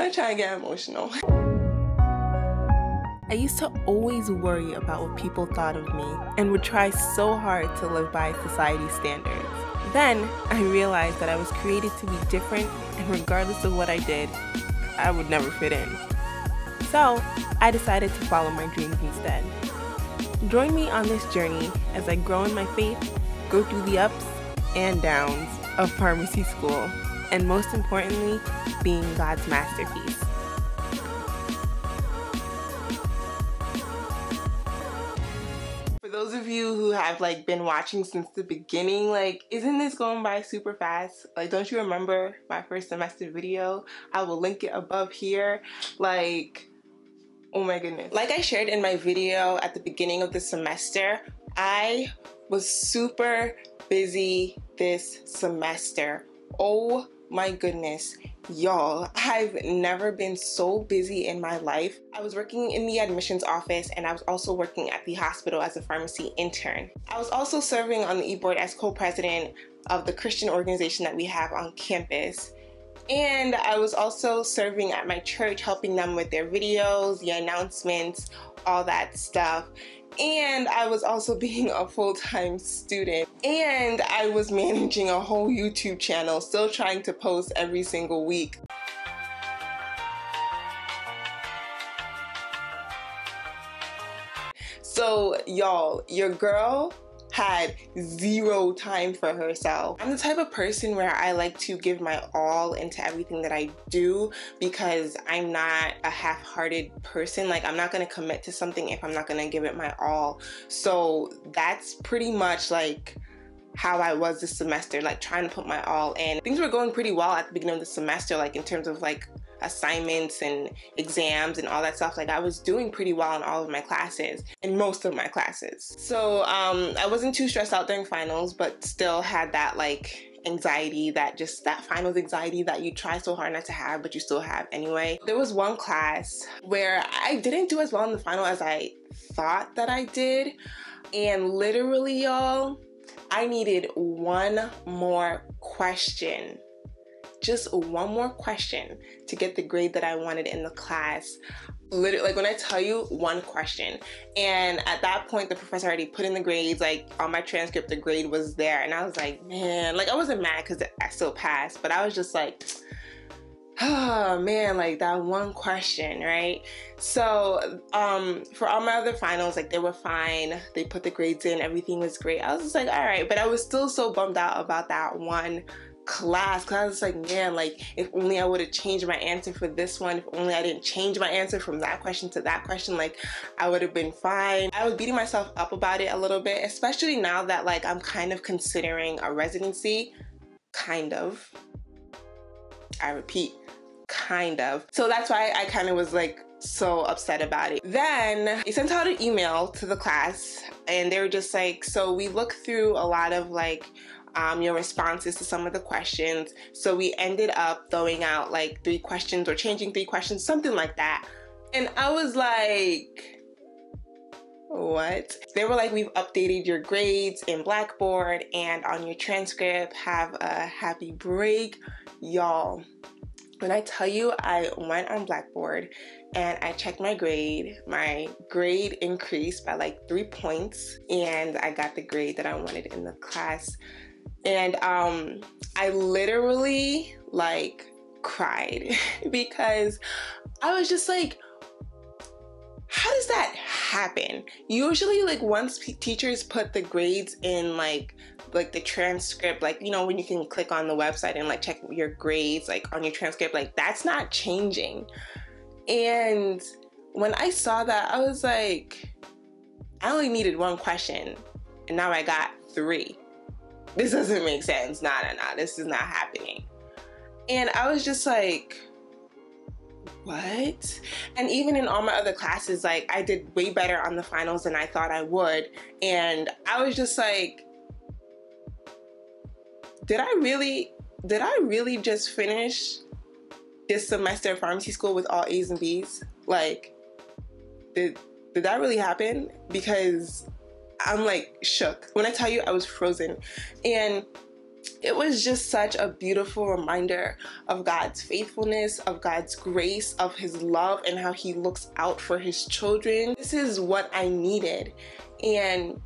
not trying to get emotional. I used to always worry about what people thought of me and would try so hard to live by society's standards. Then I realized that I was created to be different, and regardless of what I did, I would never fit in. So I decided to follow my dreams instead. Join me on this journey as I grow in my faith, go through the ups and downs of pharmacy school, and most importantly, being God's masterpiece. For those of you who have been watching since the beginning, isn't this going by super fast? Don't you remember my first semester video? I will link it above here. Oh my goodness. Like I shared in my video at the beginning of the semester, I was super busy this semester. Oh my goodness. Y'all, I've never been so busy in my life. I was working in the admissions office, and I was also working at the hospital as a pharmacy intern. I was also serving on the e-board as co-president of the Christian organization that we have on campus. And I was also serving at my church, helping them with their videos, the announcements, all that stuff. And I was also being a full-time student. And I was managing a whole YouTube channel, still trying to post every single week. So y'all, your girl had zero time for herself. I'm the type of person where I like to give my all into everything that I do, because I'm not a half-hearted person. I'm not gonna commit to something if I'm not gonna give it my all. So that's pretty much how I was this semester, trying to put my all in. Things were going pretty well at the beginning of the semester, in terms of assignments and exams and all that stuff. I was doing pretty well in all of my classes, in most of my classes. So I wasn't too stressed out during finals, but still had that anxiety, that finals anxiety that you try so hard not to have, but you still have anyway. There was one class where I didn't do as well in the final as I thought that I did, and literally, y'all, I needed one more question. Just one more question to get the grade that I wanted in the class. Literally, when I tell you, one question. And at that point, the professor already put in the grades, on my transcript, the grade was there. And I was like, man, I wasn't mad because I still passed, but I was just oh man, that one question, right? So for all my other finals, they were fine. They put the grades in, everything was great. I was just all right, but I was still so bummed out about that one class, because I was man, if only I would have changed my answer for this one, if only I didn't change my answer from that question to that question, I would have been fine. I was beating myself up about it a little bit, especially now that I'm kind of considering a residency. Kind of. I repeat, kind of. So that's why I kind of was so upset about it. Then they sent out an email to the class, and they were just so we looked through a lot of your responses to some of the questions. So we ended up throwing out 3 questions or changing 3 questions, something like that. And I was what? They were we've updated your grades in Blackboard and on your transcript. Have a happy break. Y'all, when I tell you, I went on Blackboard and I checked my grade increased by 3 points, and I got the grade that I wanted in the class. And I literally cried because I was just how does that happen? Usually once teachers put the grades in the transcript, when you can click on the website and check your grades on your transcript, that's not changing. And when I saw that, I was I only needed one question and now I got 3. This doesn't make sense. Nah, this is not happening. And I was just what? And even in all my other classes, I did way better on the finals than I thought I would. And I was just did I really just finish this semester of pharmacy school with all A's and B's? Did that really happen? Because I'm shook. When I tell you, I was frozen. And it was just such a beautiful reminder of God's faithfulness, of God's grace, of his love, and how he looks out for his children. This is what I needed. And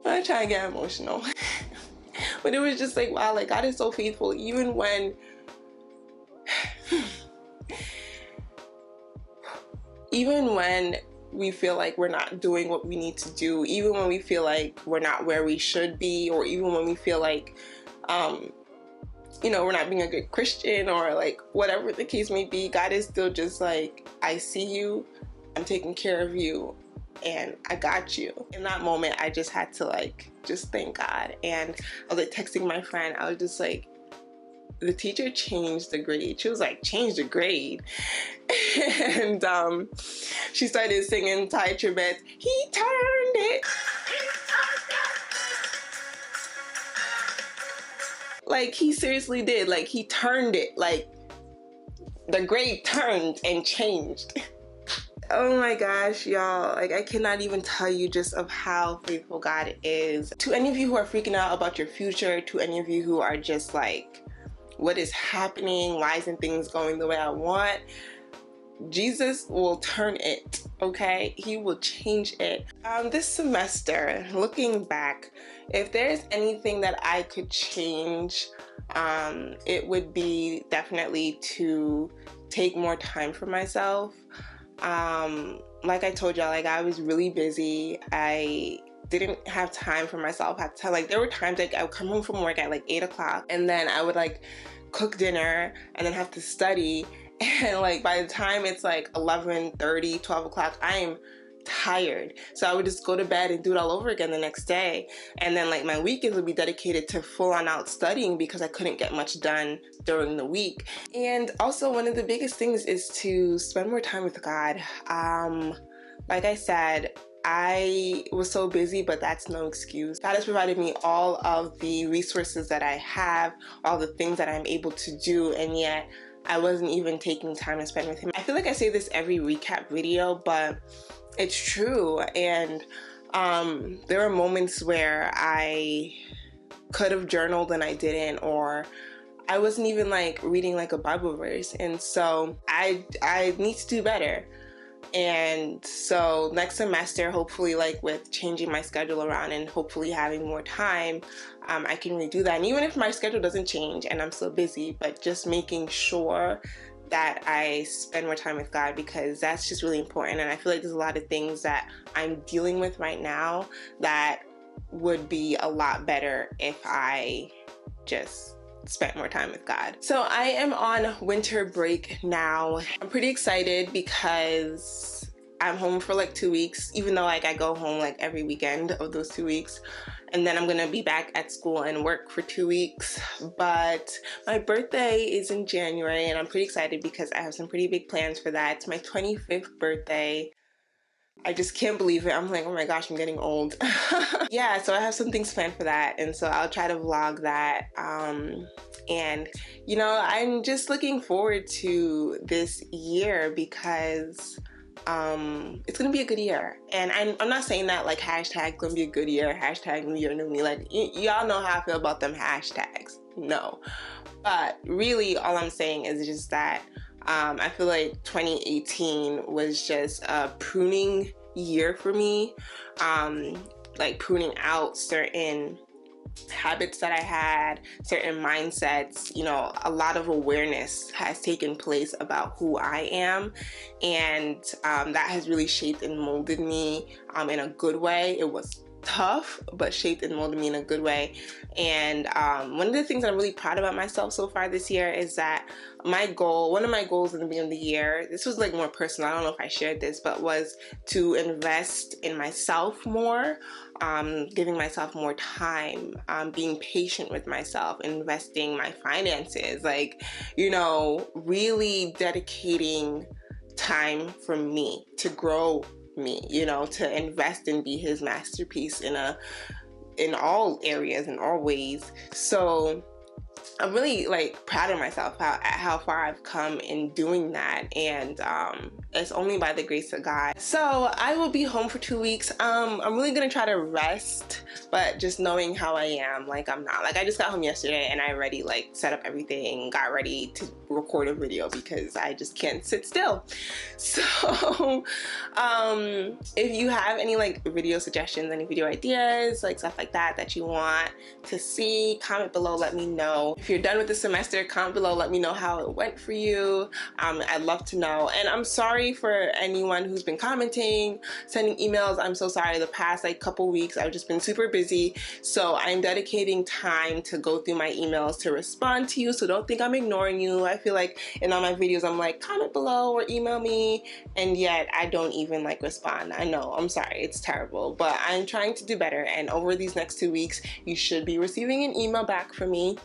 I'm not trying to get emotional. But it was just like, wow, like God is so faithful, even when we feel like we're not doing what we need to do, even when we feel like we're not where we should be, or even when we feel like, you know, we're not being a good Christian, or like whatever the case may be, God is still just like, I see you, I'm taking care of you, and I got you. In that moment, I just had to like, just thank God. And I was like texting my friend, I was just like, the teacher changed the grade. She was like, change the grade. And she started singing Ty Tribbett, he turned it. Like, he seriously did. Like, he turned it. Like, the grade turned and changed. Oh my gosh, y'all. Like, I cannot even tell you just of how faithful God is. To any of you who are freaking out about your future, to any of you who are just like, what is happening? Why isn't things going the way I want? Jesus will turn it, okay? He will change it. This semester, looking back, if there's anything that I could change, it would be definitely to take more time for myself. Like I told y'all, like I was really busy. I didn't have time for myself. Like there were times like I would come home from work at like 8 o'clock, and then I would like cook dinner and then have to study. And like by the time it's like 11:30, 12 o'clock, I am tired. So I would just go to bed and do it all over again the next day. And then like my weekends would be dedicated to full on out studying because I couldn't get much done during the week. And also one of the biggest things is to spend more time with God. Like I said, I was so busy, but that's no excuse. God has provided me all of the resources that I have, all the things that I'm able to do, and yet I wasn't even taking time to spend with him. I feel like I say this every recap video, but it's true. And there were moments where I could have journaled and I didn't, or I wasn't even like reading like a Bible verse. And so I need to do better. And so next semester, hopefully, like with changing my schedule around and hopefully having more time, I can redo that. And even if my schedule doesn't change and I'm still busy, but just making sure that I spend more time with God, because that's just really important. And I feel like there's a lot of things that I'm dealing with right now that would be a lot better if I just spent more time with God. So I am on winter break now. I'm pretty excited because I'm home for like 2 weeks, even though like I go home like every weekend of those 2 weeks. And then I'm gonna be back at school and work for 2 weeks. But my birthday is in January and I'm pretty excited because I have some pretty big plans for that. It's my 25th birthday. I just can't believe it. I'm like, oh my gosh, I'm getting old. Yeah, so I have some things planned for that, and so I'll try to vlog that. And you know, I'm just looking forward to this year because it's gonna be a good year. And I'm not saying that like hashtag gonna be a good year, hashtag new year, new me. Like y'all know how I feel about them hashtags. No, but really all I'm saying is just that I feel like 2018 was just a pruning year for me, like pruning out certain habits that I had, certain mindsets. You know, a lot of awareness has taken place about who I am, and that has really shaped and molded me in a good way. It was tough, but shaped and molded me in a good way. And one of the things that I'm really proud about myself so far this year is that one of my goals in the beginning of the year, this was like more personal, I don't know if I shared this, but was to invest in myself more, giving myself more time, being patient with myself, investing my finances, like, you know, really dedicating time for me to grow me, you know, to invest and be his masterpiece in all areas, in all ways. So I'm really like proud of myself at how far I've come in doing that, and it's only by the grace of God. So I will be home for 2 weeks. I'm really gonna try to rest, but just knowing how I am, like I'm not. Like I just got home yesterday and I already like set up everything, got ready to record a video because I just can't sit still. So if you have any like video suggestions, any video ideas, like stuff like that that you want to see, comment below, let me know. If you're done with the semester, comment below, let me know how it went for you. I'd love to know. And I'm sorry for anyone who's been commenting, sending emails. I'm so sorry. The past like couple weeks I've just been super busy, so I'm dedicating time to go through my emails to respond to you, so don't think I'm ignoring you. I feel like in all my videos I'm like, comment below or email me, and yet I don't even like respond. I know, I'm sorry, it's terrible, but I'm trying to do better, and over these next 2 weeks you should be receiving an email back from me.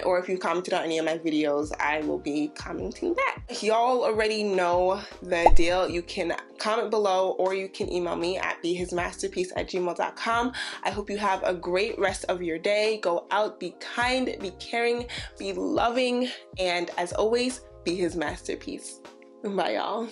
Or if you commented on any of my videos, I will be commenting back. Y'all already know the deal. You can comment below or you can email me at behismasterpiece@gmail.com. I hope you have a great rest of your day. Go out, be kind, be caring, be loving, and as always, be his masterpiece. Bye, y'all.